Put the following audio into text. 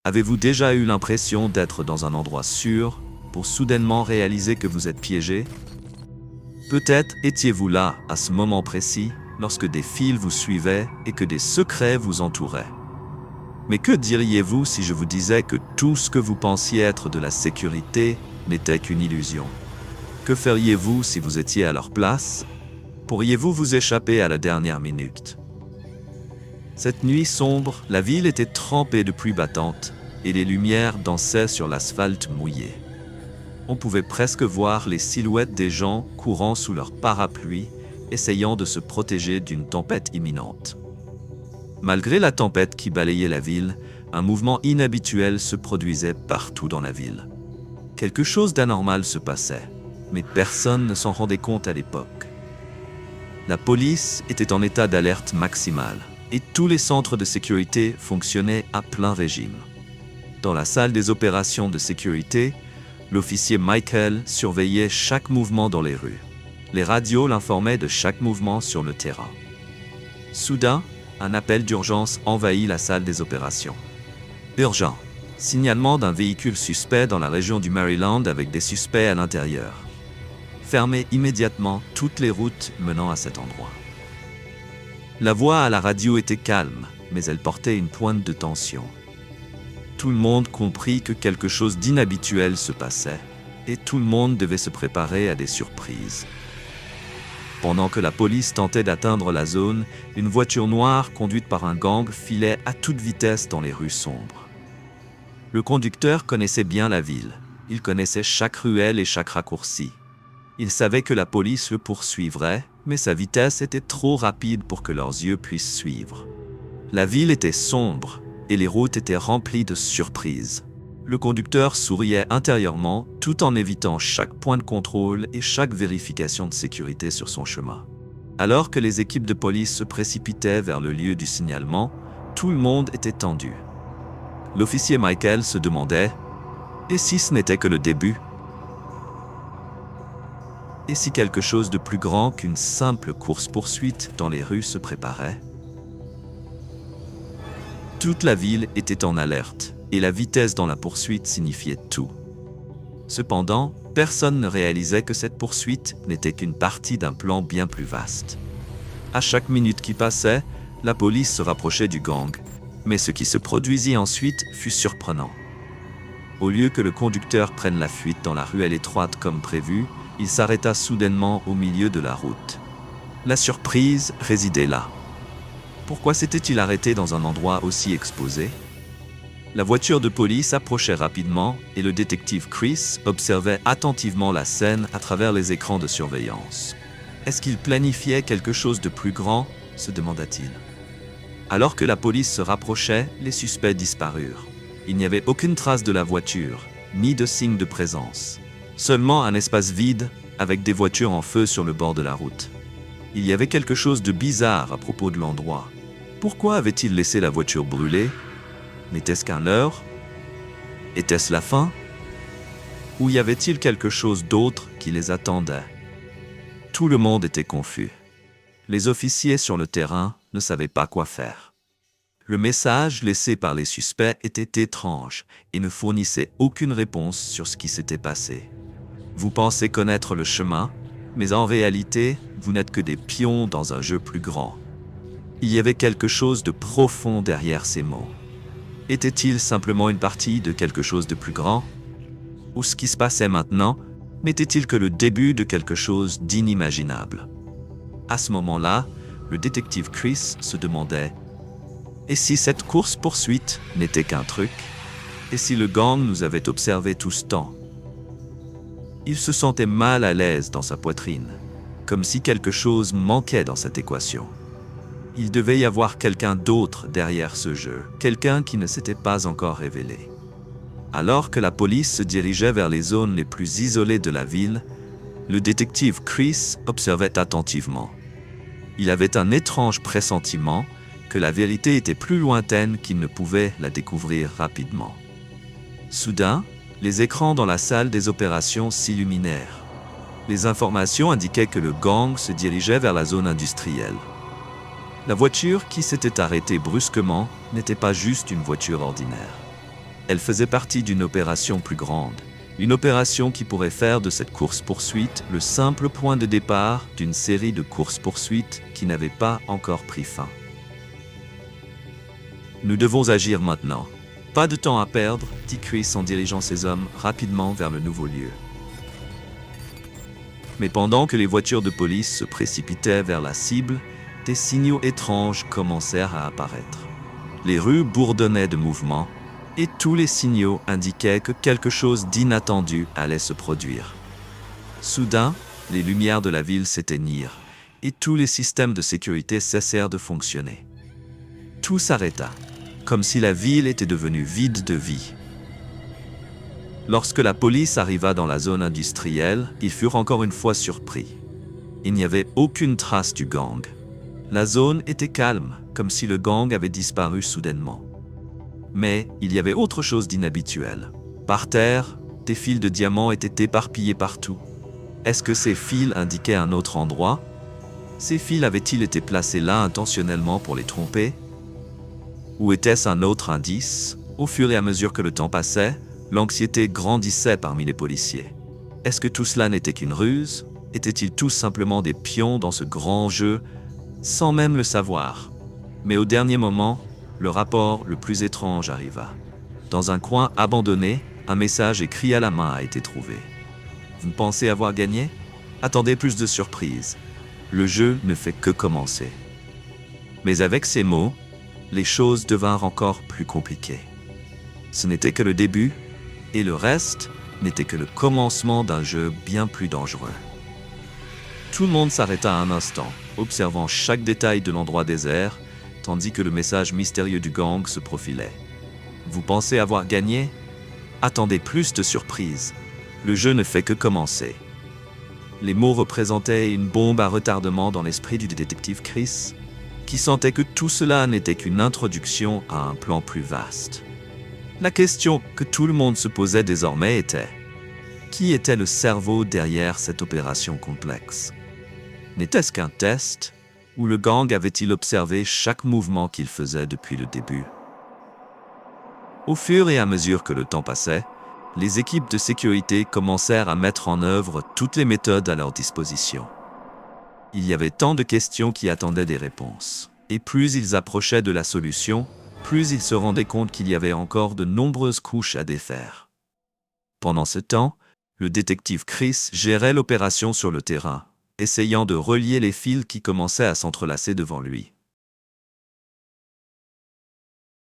Avez-vous déjà eu l'impression d'être dans un endroit sûr pour soudainement réaliser que vous êtes piégé? Peut-être étiez-vous là, à ce moment précis, lorsque des fils vous suivaient et que des secrets vous entouraient. Mais que diriez-vous si je vous disais que tout ce que vous pensiez être de la sécurité n'était qu'une illusion? Que feriez-vous si vous étiez à leur place? Pourriez-vous vous échapper à la dernière minute? Cette nuit sombre, la ville était trempée de pluie battante et les lumières dansaient sur l'asphalte mouillé. On pouvait presque voir les silhouettes des gens courant sous leur parapluie, essayant de se protéger d'une tempête imminente. Malgré la tempête qui balayait la ville, un mouvement inhabituel se produisait partout dans la ville. Quelque chose d'anormal se passait, mais personne ne s'en rendait compte à l'époque. La police était en état d'alerte maximale et tous les centres de sécurité fonctionnaient à plein régime. Dans la salle des opérations de sécurité, l'officier Michael surveillait chaque mouvement dans les rues. Les radios l'informaient de chaque mouvement sur le terrain. Soudain, un appel d'urgence envahit la salle des opérations. Urgent. Signalement d'un véhicule suspect dans la région du Maryland avec des suspects à l'intérieur. Fermez immédiatement toutes les routes menant à cet endroit. La voix à la radio était calme, mais elle portait une pointe de tension. Tout le monde comprit que quelque chose d'inhabituel se passait, et tout le monde devait se préparer à des surprises. Pendant que la police tentait d'atteindre la zone, une voiture noire conduite par un gang filait à toute vitesse dans les rues sombres. Le conducteur connaissait bien la ville. Il connaissait chaque ruelle et chaque raccourci. Il savait que la police le poursuivrait, mais sa vitesse était trop rapide pour que leurs yeux puissent suivre. La ville était sombre et les routes étaient remplies de surprises. Le conducteur souriait intérieurement tout en évitant chaque point de contrôle et chaque vérification de sécurité sur son chemin. Alors que les équipes de police se précipitaient vers le lieu du signalement, tout le monde était tendu. L'officier Michael se demandait « Et si ce n'était que le début ?» Et si quelque chose de plus grand qu'une simple course-poursuite dans les rues se préparait? Toute la ville était en alerte, et la vitesse dans la poursuite signifiait tout. Cependant, personne ne réalisait que cette poursuite n'était qu'une partie d'un plan bien plus vaste. À chaque minute qui passait, la police se rapprochait du gang, mais ce qui se produisit ensuite fut surprenant. Au lieu que le conducteur prenne la fuite dans la ruelle étroite comme prévu, il s'arrêta soudainement au milieu de la route. La surprise résidait là. Pourquoi s'était-il arrêté dans un endroit aussi exposé? La voiture de police approchait rapidement et le détective Chris observait attentivement la scène à travers les écrans de surveillance. Est-ce qu'il planifiait quelque chose de plus grand? Se demanda-t-il. Alors que la police se rapprochait, les suspects disparurent. Il n'y avait aucune trace de la voiture, ni de signe de présence. Seulement un espace vide, avec des voitures en feu sur le bord de la route. Il y avait quelque chose de bizarre à propos de l'endroit. Pourquoi avait-il laissé la voiture brûler? N'était-ce qu'un leurre? Était-ce la fin? Ou y avait-il quelque chose d'autre qui les attendait? Tout le monde était confus. Les officiers sur le terrain ne savaient pas quoi faire. Le message laissé par les suspects était étrange et ne fournissait aucune réponse sur ce qui s'était passé. Vous pensez connaître le chemin, mais en réalité, vous n'êtes que des pions dans un jeu plus grand. Il y avait quelque chose de profond derrière ces mots. Était-il simplement une partie de quelque chose de plus grand? Ou ce qui se passait maintenant n'était-il que le début de quelque chose d'inimaginable? À ce moment-là, le détective Chris se demandait « Et si cette course-poursuite n'était qu'un truc? Et si le gang nous avait observés tout ce temps ?» Il se sentait mal à l'aise dans sa poitrine, comme si quelque chose manquait dans cette équation. Il devait y avoir quelqu'un d'autre derrière ce jeu, quelqu'un qui ne s'était pas encore révélé. Alors que la police se dirigeait vers les zones les plus isolées de la ville, le détective Chris observait attentivement. Il avait un étrange pressentiment que la vérité était plus lointaine qu'il ne pouvait la découvrir rapidement. Soudain, les écrans dans la salle des opérations s'illuminèrent. Les informations indiquaient que le gang se dirigeait vers la zone industrielle. La voiture qui s'était arrêtée brusquement n'était pas juste une voiture ordinaire. Elle faisait partie d'une opération plus grande. Une opération qui pourrait faire de cette course-poursuite le simple point de départ d'une série de courses-poursuites qui n'avaient pas encore pris fin. Nous devons agir maintenant. Pas de temps à perdre, dit Chris en dirigeant ses hommes rapidement vers le nouveau lieu. Mais pendant que les voitures de police se précipitaient vers la cible, des signaux étranges commencèrent à apparaître. Les rues bourdonnaient de mouvement, et tous les signaux indiquaient que quelque chose d'inattendu allait se produire. Soudain, les lumières de la ville s'éteignirent, et tous les systèmes de sécurité cessèrent de fonctionner. Tout s'arrêta, comme si la ville était devenue vide de vie. Lorsque la police arriva dans la zone industrielle, ils furent encore une fois surpris. Il n'y avait aucune trace du gang. La zone était calme, comme si le gang avait disparu soudainement. Mais il y avait autre chose d'inhabituel. Par terre, des fils de diamants étaient éparpillés partout. Est-ce que ces fils indiquaient un autre endroit? Ces fils avaient-ils été placés là intentionnellement pour les tromper? Ou était-ce un autre indice? Au fur et à mesure que le temps passait, l'anxiété grandissait parmi les policiers. Est-ce que tout cela n'était qu'une ruse? Étaient-ils tous simplement des pions dans ce grand jeu, sans même le savoir? Mais au dernier moment, le rapport le plus étrange arriva. Dans un coin abandonné, un message écrit à la main a été trouvé. Vous pensez avoir gagné? Attendez plus de surprises. Le jeu ne fait que commencer. Mais avec ces mots, les choses devinrent encore plus compliquées. Ce n'était que le début, et le reste n'était que le commencement d'un jeu bien plus dangereux. Tout le monde s'arrêta un instant, observant chaque détail de l'endroit désert, tandis que le message mystérieux du gang se profilait. Vous pensez avoir gagné? Attendez plus de surprises. Le jeu ne fait que commencer. Les mots représentaient une bombe à retardement dans l'esprit du détective Chris, qui sentait que tout cela n'était qu'une introduction à un plan plus vaste. La question que tout le monde se posait désormais était: qui était le cerveau derrière cette opération complexe? N'était-ce qu'un test, ou le gang avait-il observé chaque mouvement qu'il faisait depuis le début? Au fur et à mesure que le temps passait, les équipes de sécurité commencèrent à mettre en œuvre toutes les méthodes à leur disposition. Il y avait tant de questions qui attendaient des réponses, et plus ils approchaient de la solution, plus ils se rendaient compte qu'il y avait encore de nombreuses couches à défaire. Pendant ce temps, le détective Chris gérait l'opération sur le terrain, essayant de relier les fils qui commençaient à s'entrelacer devant lui.